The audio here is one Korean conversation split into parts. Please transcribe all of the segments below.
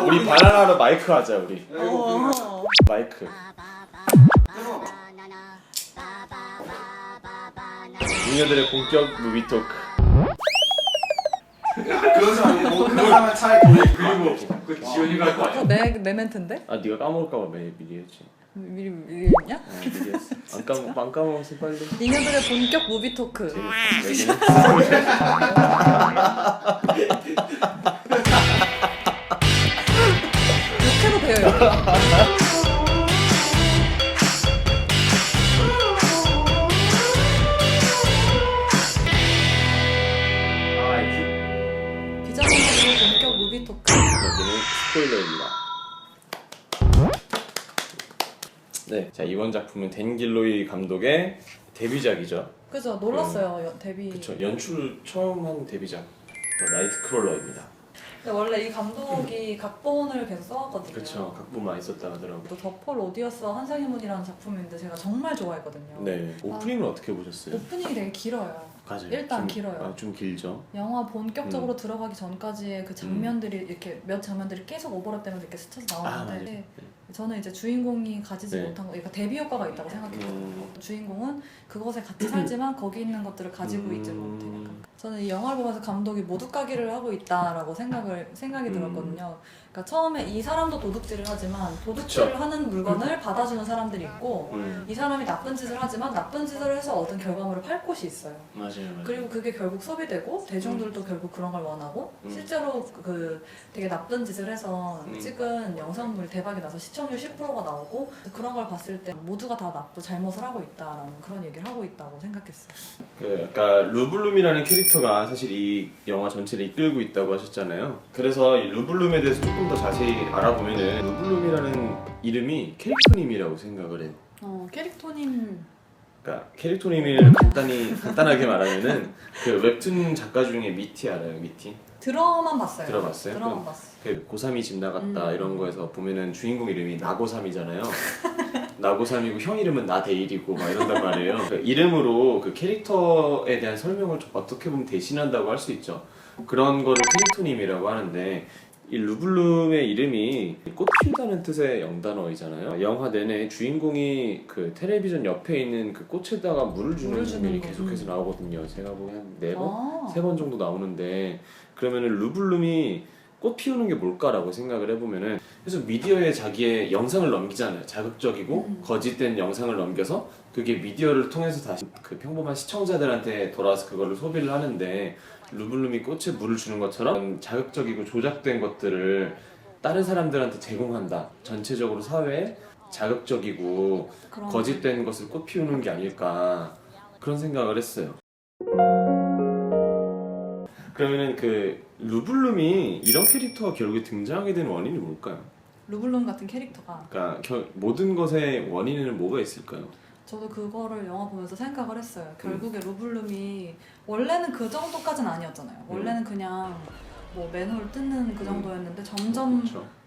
우리 바나나로 마이크 하자 우리. 마이크. 미녀들의 본격 무비 토크. 그런 사람이 뭐 그런 사람은 차라리 돈을 그리고 그 지원이가 할 거 아니야? 내 멘트인데? 아 네가 까먹을까봐 미리 했지. 미리 했냐? 미리 했어. 안 까먹었어 빨리. 잉여들의 본격 무비 토크. 욕해도 돼요 여기. 비자금의 본격 무비 토크. 여기는 스포일러입니다. 네, 자 이번 작품은 댄 길로이 감독의 데뷔작이죠. 그죠, 놀랐어요 데뷔. 그쵸, 연출 처음 한 데뷔작 나이트크롤러입니다. 근데 원래 이 감독이 각본을 계속 써왔거든요. 그쵸, 각본 많이 썼다 하더라고요. 또 더 폴 오디어스 한상의 문이라는 작품인데 제가 정말 좋아했거든요. 네, 오프닝은 어떻게 보셨어요? 오프닝이 되게 길어요. 맞아요. 일단 좀, 길어요. 좀 길죠. 영화 본격적으로 들어가기 전까지의 그 장면들이 이렇게 몇 장면들이 계속 오버랩되면서 이렇게 스쳐서 나오는데 맞아요. 저는 이제 주인공이 가지지 네. 못한 거, 그러니까 대비 효과가 있다고 생각해요. 주인공은 그것에 같이 살지만 거기 있는 것들을 가지고 있지 못해. 저는 이 영화를 보면서 감독이 모두가기를 하고 있다라고 생각이 들었거든요. 그러니까 처음에 이 사람도 도둑질을 하지만 도둑질을 하는 물건을 받아주는 사람들이 있고 이 사람이 나쁜 짓을 하지만 나쁜 짓을 해서 얻은 결과물을 팔 곳이 있어요. 맞아요. 그리고 그게 결국 소비되고 대중들도 결국 그런 걸 원하고 실제로 그 되게 나쁜 짓을 해서 찍은 영상물이 대박이 나서 시청률 10%가 나오고 그런 걸 봤을 때 모두가 다 잘못을 하고 있다라는 그런 얘기를 하고 있다고 생각했어요. 그러니까 루블룸이라는 캐릭터가 사실 이 영화 전체를 이끌고 있다고 하셨잖아요. 그래서 이 루블룸에 대해서 조금 더 자세히 알아보면은 루블룸이라는 이름이 캐릭터님이라고 생각을 해요. 캐릭터님. 그러니까 캐릭터님을 간단하게 말하면은 그 웹툰 작가 중에 미티 알아요? 미티? 드라마만 봤어요. 들어봤어요? 드라마만 봤어요. 그 고삼이 집 나갔다 이런 거에서 보면은 주인공 이름이 나고삼이잖아요. 나고삼이고 형 이름은 나데일이고 막 이런단 말이에요. 그 이름으로 그 캐릭터에 대한 설명을 좀 어떻게 보면 대신한다고 할 수 있죠. 그런 거를 캐릭터님이라고 하는데 이 루블룸의 이름이 꽃 피우다는 뜻의 영단어이잖아요. 영화 내내 주인공이 그 텔레비전 옆에 있는 그 꽃에다가 물을 주는 장면이 계속해서 나오거든요. 제가 보기엔 한 4번? 3번 정도 나오는데 그러면은 루블룸이 꽃 피우는 게 뭘까라고 생각을 해보면은 그래서 미디어에 자기의 영상을 넘기잖아요. 자극적이고 거짓된 영상을 넘겨서 그게 미디어를 통해서 다시 그 평범한 시청자들한테 돌아와서 그거를 소비를 하는데 루블룸이 꽃에 물을 주는 것처럼 자극적이고 조작된 것들을 다른 사람들한테 제공한다. 전체적으로 사회에 자극적이고 거짓된 것을 꽃 피우는 게 아닐까 그런 생각을 했어요. 그러면은 그 루블룸이 이런 캐릭터가 결국에 등장하게 된 원인이 뭘까요? 루블룸 같은 캐릭터가. 그러니까 모든 것의 원인에는 뭐가 있을까요? 저도 그거를 영화 보면서 생각을 했어요. 결국에 루블룸이 원래는 그 정도까지는 아니었잖아요. 원래는 그냥 뭐 맨홀 뜯는 그 정도였는데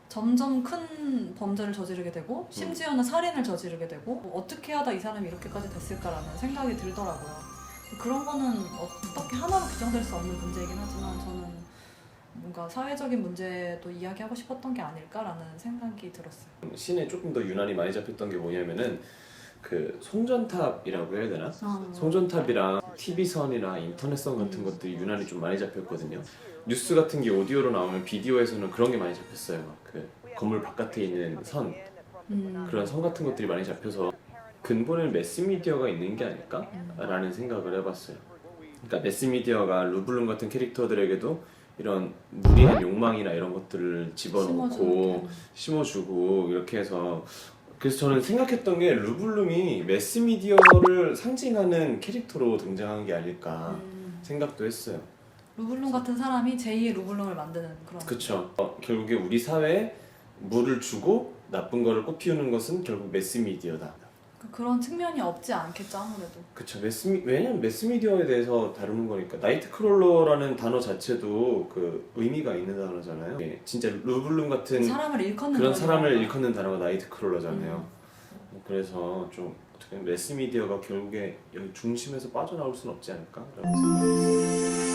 점점 큰 범죄를 저지르게 되고 심지어는 살인을 저지르게 되고 뭐 어떻게 하다 이 사람이 이렇게까지 됐을까라는 생각이 들더라고요. 그런 거는 어떻게 하나로 규정될 수 없는 문제이긴 하지만 저는 뭔가 사회적인 문제도 이야기하고 싶었던 게 아닐까라는 생각이 들었어요. 씬에 조금 더 유난히 많이 잡혔던 게 뭐냐면은 그 송전탑이라고 해야 되나? 송전탑이랑 TV선이나 인터넷선 같은 것들이 유난히 좀 많이 잡혔거든요. 뉴스 같은 게 오디오로 나오면 비디오에서는 그런 게 많이 잡혔어요. 그 건물 바깥에 있는 선 그런 선 같은 것들이 많이 잡혀서 근본에는 매스미디어가 있는 게 아닐까? 라는 생각을 해봤어요. 그러니까 매스미디어가 루블룸 같은 캐릭터들에게도 이런 무리한 욕망이나 이런 것들을 집어넣고 심어주고 이렇게 해서 그래서 저는 생각했던 게 루블룸이 매스미디어를 상징하는 캐릭터로 등장한 게 아닐까 생각도 했어요. 루블룸 같은 사람이 제2의 루블룸을 만드는 그런. 그쵸. 결국에 우리 사회에 물을 주고 나쁜 거를 꽃피우는 것은 결국 매스미디어다. 그런 측면이 없지 않겠죠 아무래도. 그쵸. 왜냐면 매스미디어에 대해서 다루는 거니까. 나이트크롤러라는 단어 자체도 그 의미가 있는 단어잖아요. 진짜 루블룸 같은 사람을 일컫는 그런 사람을 일컫는 단어가 나이트크롤러잖아요. 그래서 좀 어떻게 보면 매스미디어가 결국에 여기 중심에서 빠져나올 수는 없지 않을까? 라고 생각했어요.